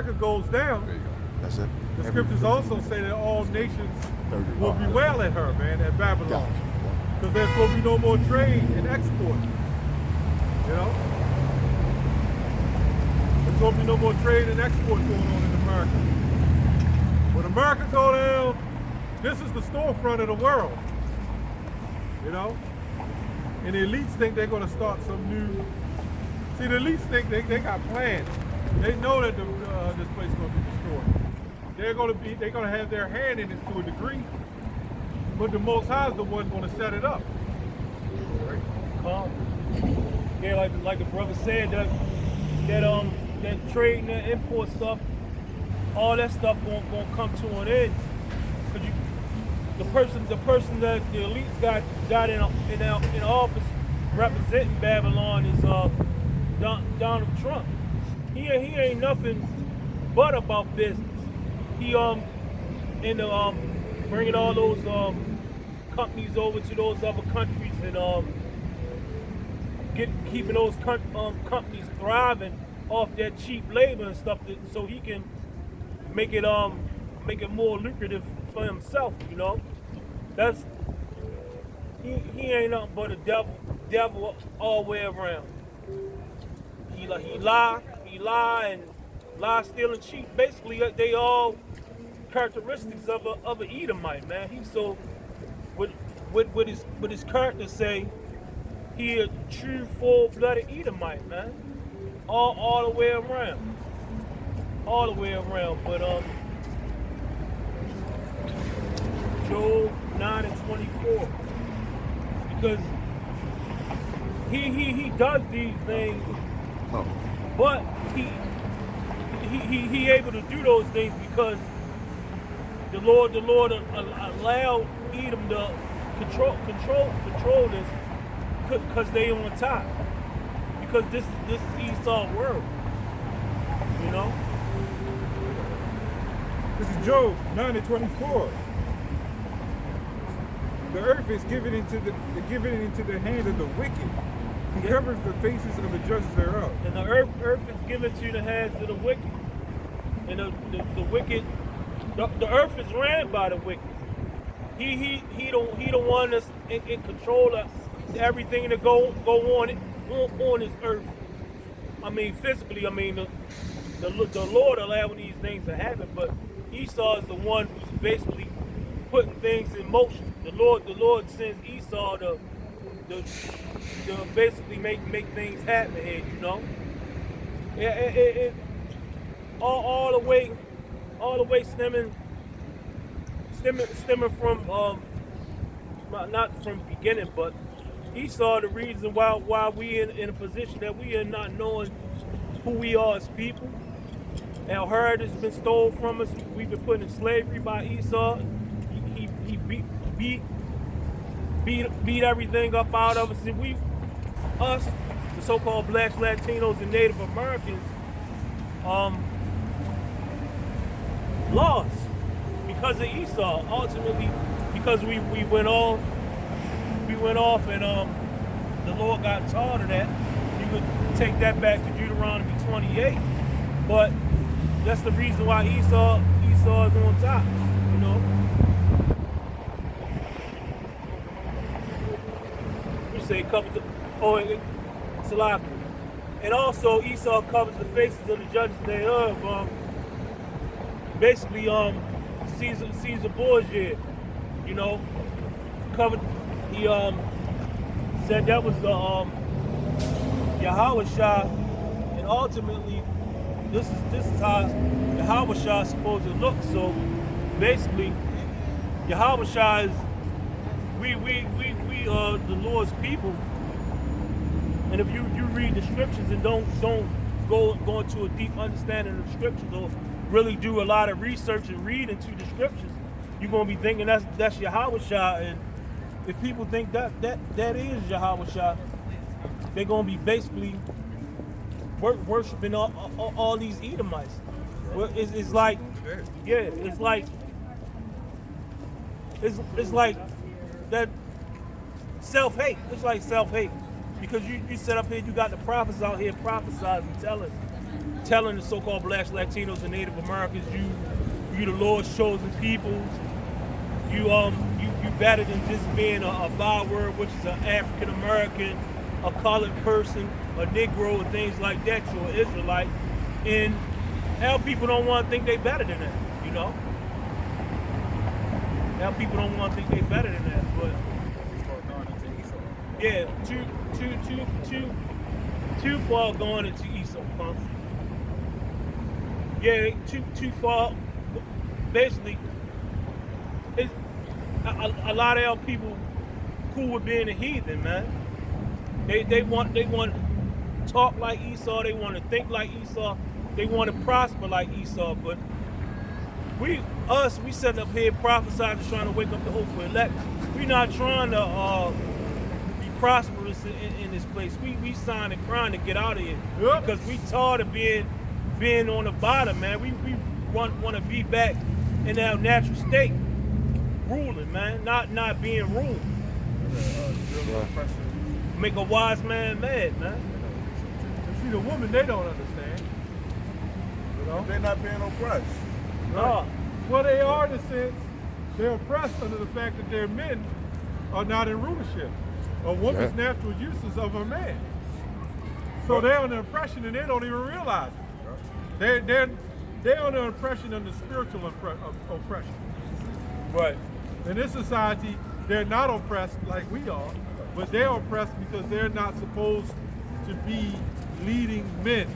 America goes down, There you go. That's it. the scriptures also say that all nations will bewail at her, man, at Babylon. Because there's going to be no more trade and export. You know? There's going to be no more trade and export going on in America. When America go down, this is the storefront of the world. You know? And the elites think they're going to start some new... See, the elites think they got plans. They know that this place is going to be destroyed. They're going to have their hand in it to a degree, but the Most High is the one going to set it up. Yeah, like the brother said, that trade and that import stuff, all that stuff gonna come to an end. Cause the person that the elites got in office representing Babylon is Donald Trump. He ain't nothing but about business. He bringing all those companies over to those other countries and keeping those companies thriving off that cheap labor and stuff, so he can make it more lucrative for himself. You know, that's he ain't nothing but a devil all the way around. He lie, and lie, steal, and cheat. Basically, they all characteristics of an Edomite, man. He's so what his character say. He a true full-blooded Edomite, man. All the way around. All the way around. But Job 9 and 24. Because he does these things, but he able to do those things because the Lord allowed Edom to control this, because they on top. Because this is Esau's world. You know? This is Job 9 and 24. The earth is given into the hand of the wicked. He covers the faces of the judges thereof. And the earth is given to the hands of the wicked. And the wicked, the earth is ran by the wicked. He the one that's in control of everything that go on this earth. I mean, physically. I mean, the Lord allowing these things to happen, but Esau is the one who's basically putting things in motion. The Lord sends Esau to basically make things happen here. You know, all the way stemming from not from the beginning, but Esau the reason why we in a position that we are not knowing who we are as people. Our heritage has been stolen from us. We've been put in slavery by Esau. He beat everything up out of us, and us, the so-called Blacks, Latinos, and Native Americans, lost because of Esau. Ultimately, because we went off, and the Lord got tired of that. You could take that back to Deuteronomy 28, but that's the reason why Esau is on top. You know. Say covers Salaki. And also Esau covers the faces of the judges thereof. Basically Caesar Borgia, you know, covered. He said that was the Yahweh Shah, and ultimately this is how Yahweh Shah is supposed to look. So basically Yahweh Shah is we the Lord's people, and if you read the scriptures and don't go into a deep understanding of the scriptures, or really do a lot of research and read into the scriptures, you're gonna be thinking that's Yahweh Shah. And if people think that is Yahweh Shah, they're gonna be basically worshiping all these Edomites. It's like, yeah, it's like that self-hate. It's like self-hate. Because you set up here, you got the prophets out here prophesizing, telling telling the so-called blacks, Latinos, and Native Americans, you the Lord's chosen people. You better than just being a byword, which is an African American, a colored person, a Negro, and things like that. You're an Israelite, and hell, people don't want to think they better than that. You know, hell, people don't want to think they better than that. But yeah, too far going into Esau, huh? Yeah, too far. Basically, it's a lot of our people cool with being a heathen, man. They want to talk like Esau. They want to think like Esau. They want to prosper like Esau. But we sitting up here prophesying, trying to wake up the hopeful elect. We not trying to be prosperous in this place. We signed and crying to get out of here because we tired of being on the bottom, man. We want to be back in our natural state, ruling, man, not being ruled. Make a wise man mad, man. See, the women, they don't understand. You know? They're not being oppressed. Right. Well, they are in a sense. They're oppressed under the fact that their men are not in rulership. A woman's natural uses of a man. So they're under oppression and they don't even realize it. They're under oppression, under spiritual oppression. Right. In this society, they're not oppressed like we are, but they're oppressed because they're not supposed to be leading men.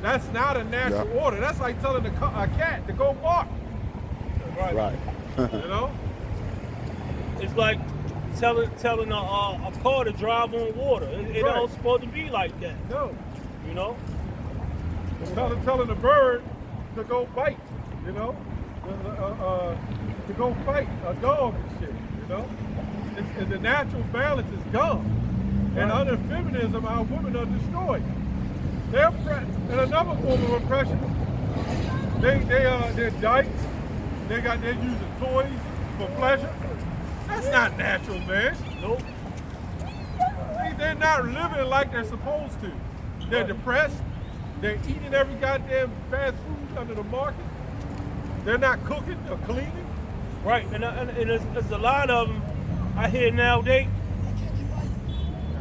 That's not a natural order. That's like telling a cat to go bark. Right. You know? It's like telling a car to drive on water. It don't supposed to be like that. No. You know? It's telling a bird to go bite, you know? To go fight a dog and shit, you know? And the natural balance is gone. And under feminism, our women are destroyed. They're oppressed. And another form of oppression, they're dykes. They're using toys for pleasure. That's not natural, man. Nope. They're not living like they're supposed to. They're depressed. They're eating every goddamn fast food under the market. They're not cooking or cleaning. Right, and there's a lot of them I hear nowadays.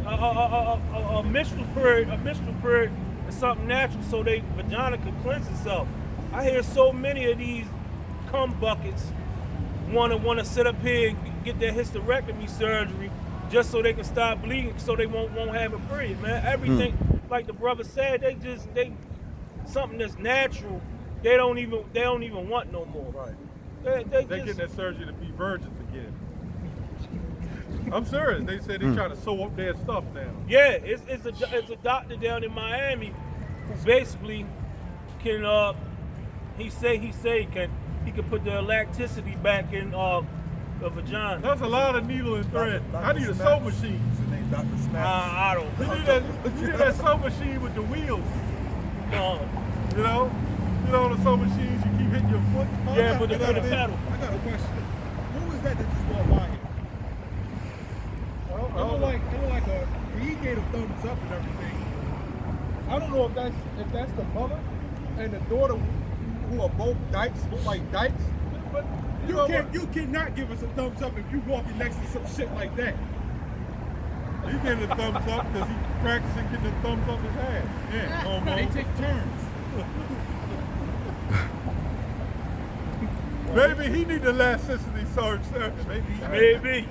A menstrual period is something natural, so they vagina can cleanse itself. I hear so many of these cum buckets want to sit up here and get their hysterectomy surgery just so they can stop bleeding, so they won't have a period, man. Everything, like the brother said, they something that's natural. They don't even want no more. Right. They get that surgery to be virgins again. I'm serious. They say they're trying to sew up their stuff now. Yeah, it's a doctor down in Miami who basically can he can put the elasticity back in the vagina. That's a lot of needle and thread. I need a sew machine. I don't. You need that sew machine with the wheels. No. You know the sew machines you keep hitting your foot. Yeah, but the pedal. I got a question. Who is that just walked by here? I don't like he gave a thumbs up and everything. I don't know if that's the mother and the daughter who are both dykes, look like dykes. But you cannot give us a thumbs up if you walking next to some shit like that. He gave a thumbs up because he's practicing getting a thumbs up his ass. Yeah, they take turns. Maybe he need the elasticity surge. Maybe.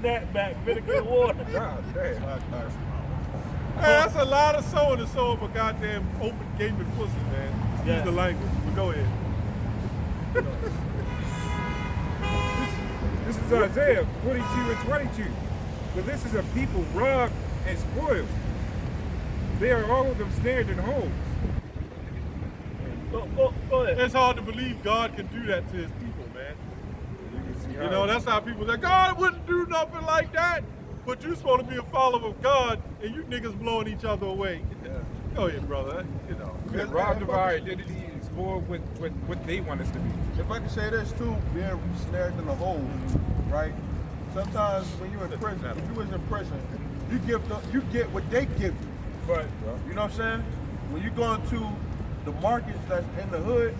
Snapback, vinegar water. God damn. Man, that's a lot of sewing to sew up a goddamn open gaping pussy, man. Excuse the language, but go ahead. This is Isaiah 42 and 22. But this is a people robbed and spoiled. They are all of them snared in holes. Go ahead. It's hard to believe God can do that to his people, man. You know, that's how people say, God wouldn't do nothing like that. But you're supposed to be a follower of God, and you niggas blowing each other away. Go ahead, brother. You know. We've been robbed of our identity and spoiled with what they want us to be. If I can say this too, being snared in a hole, right? Sometimes when you're in prison, if you was in prison, you get what they give you. Right. You know what I'm saying? when you go into the markets that's in the hood,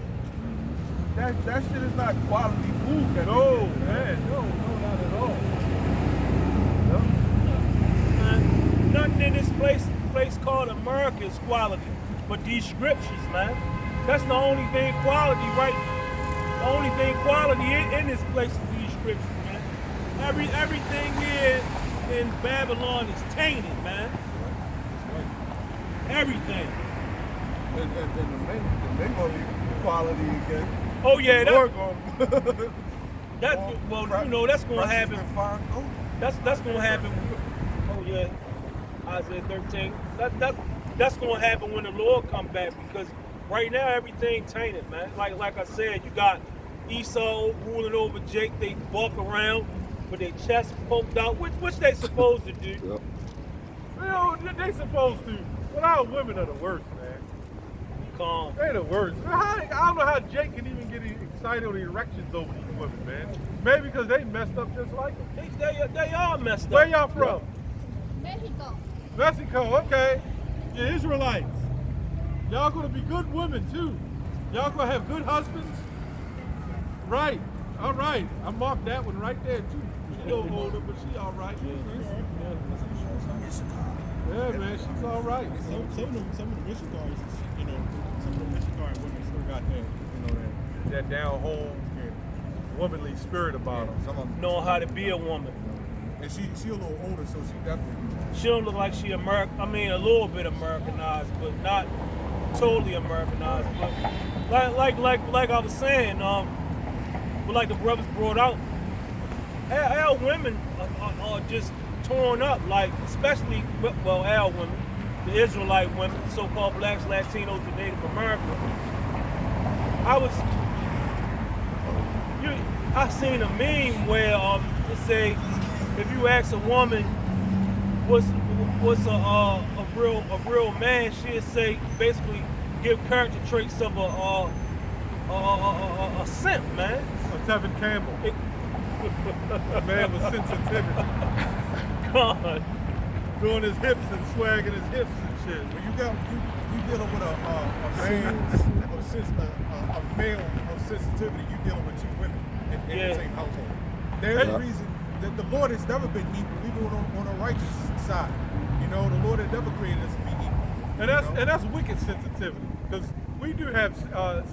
that shit is not quality food. No, man, no, not at all. Man, nothing in this place called America is quality, but these scriptures, man. That's the only thing quality, right? The only thing quality in this place is these scriptures, man. Everything here in Babylon is tainted, man. Everything. And the main only quality again. Oh yeah, that well, you know that's gonna happen. That's gonna happen. Oh yeah, Isaiah 13. That's gonna happen when the Lord come back, because right now everything tainted, man. Like I said, you got Esau ruling over Jake. They walk around with their chest poked out, which they supposed to do. Yep. You know, they supposed to. But our women are the worst, man. Calm. They the worst. I don't know how Jake can even get excited or erections over these women, man. Maybe because they messed up just like them. They all messed up. Where y'all from? Mexico. Mexico, okay. You're Israelites. Y'all gonna be good women too. Y'all gonna have good husbands. Right. All right. I marked that one right there too. She's a little older, but she all right. Yeah, man, she's all right. Some of the Michigars, you know, some of the Michigan women still got that, you know, That down home, womanly spirit about them. some of them Know how to be a woman. And she a little older, so she definitely. She don't look like she a little bit Americanized, but not totally Americanized. But like I was saying, but like the brothers brought out, our women are just torn up, like especially our women, the Israelite women, so-called blacks, Latinos, and Native Americans. I seen a meme where it say, if you ask a woman what's a real man, she'd say basically give character traits of a simp, man. A Tevin Campbell. A man with sensitivity. God. Doing his hips and swagging his hips and shit. When you dealing with a male of sensitivity, you dealing with two women in the same household. There's a reason that the Lord has never been equal, even on the righteous side. You know, the Lord has never created us to be equal. And that's wicked sensitivity, because we do have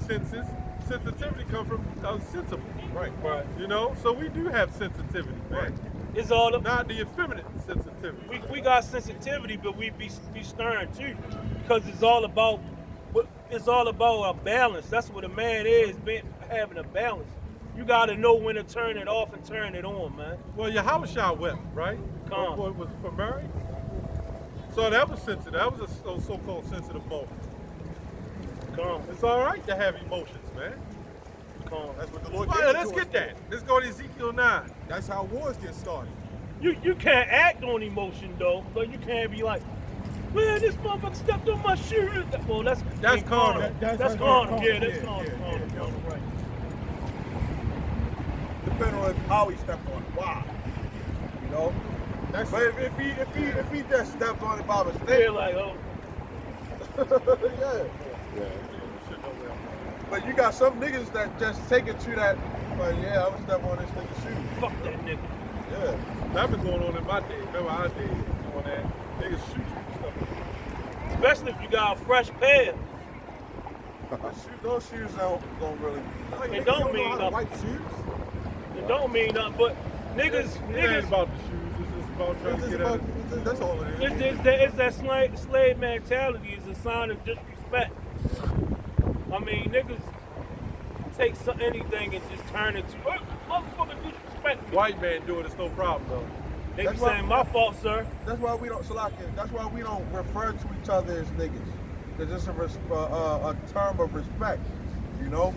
senses. Sensitivity comes from sensible. Right. You know, so we do have sensitivity, man. Right. It's all Not the effeminate sensitivity. we got sensitivity, but we be stern too, because it's all about a balance. That's what a man is, having a balance. You got to know when to turn it off and turn it on, man. Well, Yahushua wept, right? Come. Was for Mary. So that was sensitive. That was a so-called sensitive moment. Come, It's all right to have emotions, man. come. That's what the Lord Well, gave let's to get us. that. Let's go to Ezekiel 9. That's how wars get started. You can't act on emotion though, but you can't be like, man, this motherfucker stepped on my shoe. Well, that's carnal. That's carnal. Yeah, that's carnal. Right. Depending on how he stepped on it. Wow. You know? That's But if he just stepped on it by Yeah, mistake, like yeah. But you got some niggas that just take it to that, like, yeah, I'm gonna step on this nigga's shoe. fuck that nigga. Yeah. That been going on in my day. Remember our days doing that. Niggas shoot you and stuff. Especially if you got a fresh pair. Those shoes don't really. It don't mean nothing. white shoes. It don't mean nothing, but It ain't niggas. about the shoes. It's just about trying to get at it. That's all it is. It's that slave mentality. Is a sign of disrespect. I mean, niggas take anything and just turn it to, oh, motherfucker disrespect me. White man doing it's no problem though. They That's be why- saying, my fault, sir. That's why we don't, Salaki, that's why we don't refer to each other as niggas. It's just a term of respect, you know?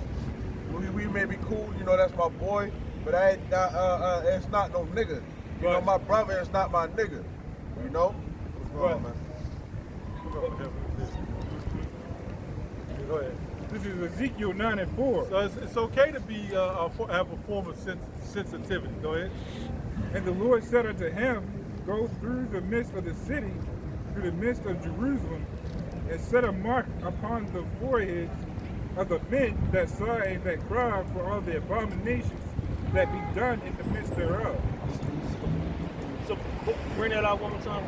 We may be cool, you know, that's my boy, but it's not no nigga. You know, Right. my brother is not my nigga, you know? Right. Man. Go ahead. This is Ezekiel 9:4. So it's okay to be have a form of sensitivity. Go ahead. And the Lord said unto him, go through the midst of the city, through the midst of Jerusalem, and set a mark upon the foreheads of the men that saw and that cried for all the abominations that be done in the midst thereof. So bring that out one more time.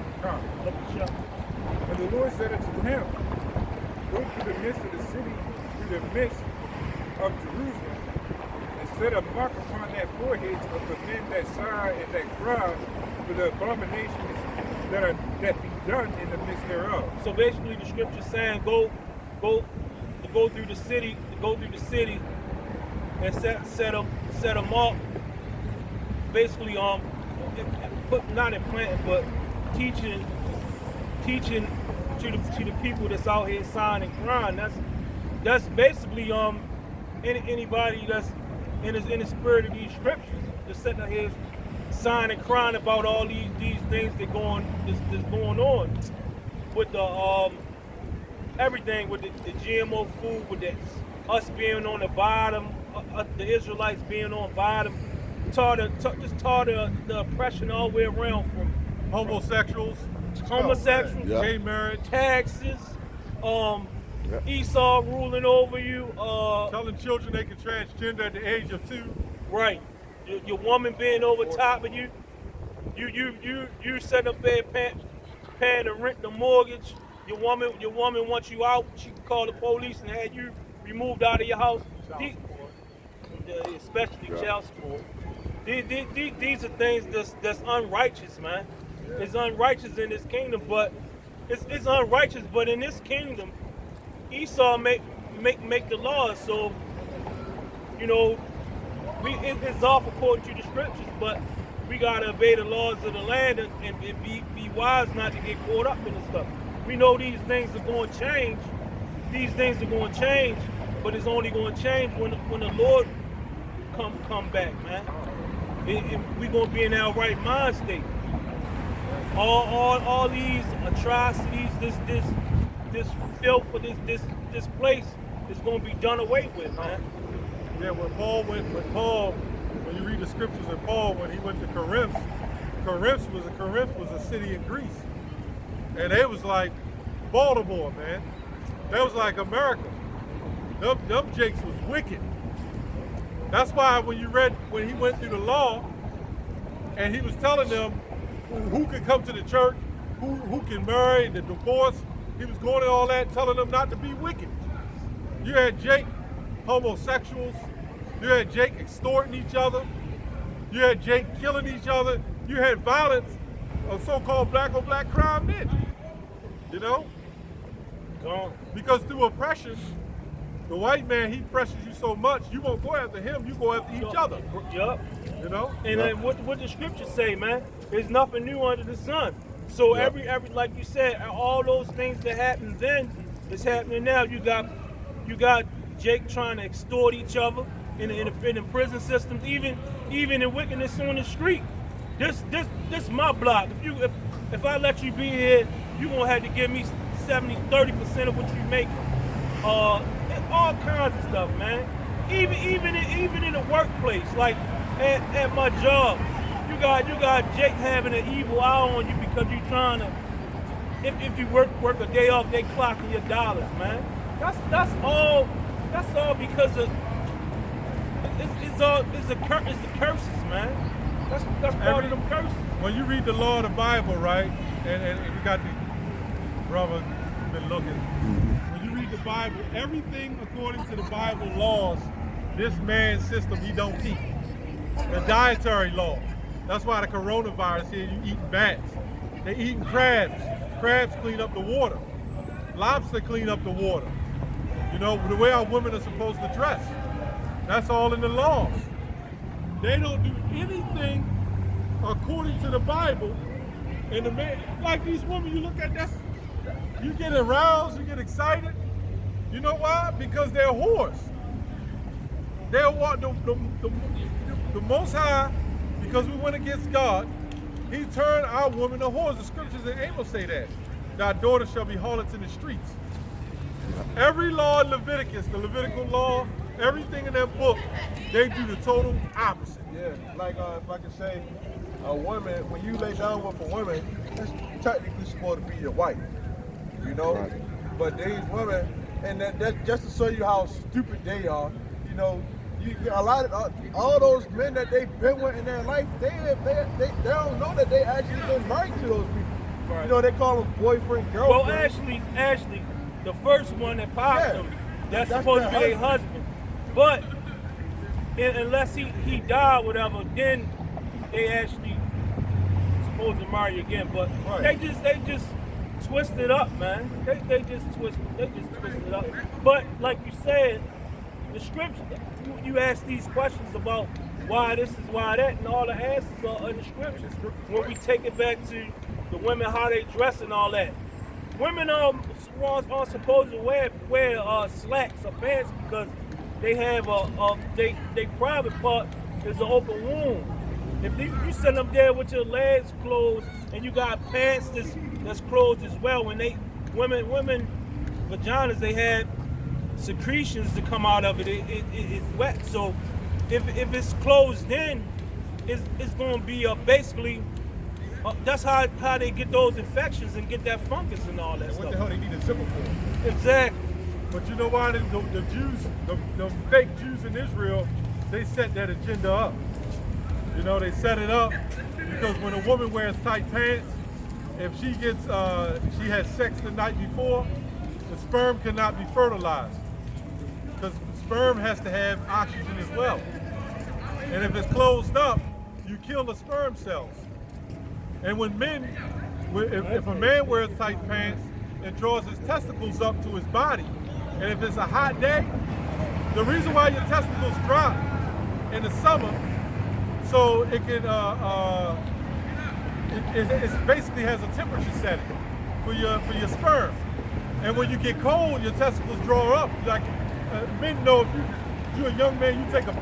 Let me show. And the Lord said unto him, Go through the midst of the city, through the midst of Jerusalem, and set a mark upon that foreheads of the men that saw and that cried for the abominations that be done in the midst thereof. So basically, the scripture saying, go through the city, and set a mark. Basically, not implanting, but teaching to the people that's out here signing and crying. That's basically anybody that's in the spirit of these scriptures, just sitting here signing and crying about all these things that's going on with the everything, with the GMO food, with us being on the bottom, the Israelites being on bottom, just taught the oppression all the way around from Homosexuals, gay marriage, taxes, Esau ruling over you, telling children they can transgender at the age of 2. right? Your woman being over top of you, you sitting up there paying the rent, the mortgage. Your woman wants you out. She can call the police and have you removed out of your house. Especially child support. These are things that's unrighteous, man. It's unrighteous in this kingdom, but it's unrighteous. But in this kingdom, Esau make the laws. So it's off according to the scriptures, but we gotta obey the laws of the land and be wise not to get caught up in this stuff. We know these things are going to change. These things are going to change, but it's only going to change when the Lord come back, man. We're going to be in our right mind state. All these atrocities, this filth for this place is going to be done away with, man. Yeah, when you read the scriptures of Paul, when he went to Corinth was a city in Greece. And it was like Baltimore, man. That was like America. Them jakes was wicked. That's why when he went through the law and he was telling them who could come to the church, who can marry, the divorce, he was going and all that, telling them not to be wicked. You had Jake, homosexuals. You had Jake extorting each other. You had Jake killing each other. You had violence of so-called black on black crime men. Because through oppression, the white man, he pressures you so much, you won't go after him, you go after each other. Yup. And Yep. What the scriptures say, man, there's nothing new under the sun. So every like you said, all those things that happened then is happening now. You got Jake trying to extort each other in the prison systems, even in wickedness on the street. This my block. If I let you be here, you gonna have to give me 30% of what you make. All kinds of stuff, man. Even in the workplace, like at my job, you got Jake having an evil eye on you because you trying to. If you work a day off, they clocking your dollars, man. That's all because of it's the curses, man. That's part of them curses. When you read the law of the Bible, right, and you got the brother been looking. When you read the Bible, everything according to the Bible laws, this man's system he don't keep. The dietary law. That's why the coronavirus here, you eating bats. They eating crabs. Crabs clean up the water. Lobster clean up the water. The way our women are supposed to dress. That's all in the laws. They don't do anything according to the Bible. And the man, like these women, you look at that, you get aroused, you get excited. You know why? Because they're whores. They're what the Most High, because we went against God, He turned our women to whores. The scriptures in Amos say that. Thy daughters shall be harlots in the streets. Every law in Leviticus, the Levitical law, everything in that book, they do the total opposite. Yeah, like if I could say, a woman, when you lay down with a woman, that's technically supposed to be your wife, Right. But these women, and that just to show you how stupid they are, you know, a lot of all those men that they've been with in their life, they don't know that they actually been married to those people. Right. You know, they call them boyfriend, Well, girlfriend. actually, the first one that popped Yeah. them, that's That's supposed to their be their husband. But unless he died, whatever, then they actually supposed to marry again. But Right. they just twist it up, man. They just twist it up. But like you said, the scripture, you ask these questions about why this is why that, and all the answers are in the scriptures. When we take it back to the women, how they dress and all that. Women aren't supposed to wear slacks or pants because they have they private part is an open wound. If you send them there with your legs closed and you got pants that's closed as well, when women vaginas, they had secretions to come out of it. It's wet, so if it's closed in, it's going to be basically. That's how they get those infections and get that fungus and all that And stuff. what the hell they need a zipper for? Exactly. But you know why the Jews, the fake Jews in Israel, they set that agenda up. You know, they set it up because when a woman wears tight pants, if she had sex the night before, the sperm cannot be fertilized because sperm has to have oxygen as well. And if it's closed up, you kill the sperm cells. And when if a man wears tight pants and draws his testicles up to his body, and if it's a hot day, the reason why your testicles drop in the summer, so it can, it basically has a temperature setting for your sperm. And when you get cold, your testicles draw up. Like men know, if you're a young man, you take a bath.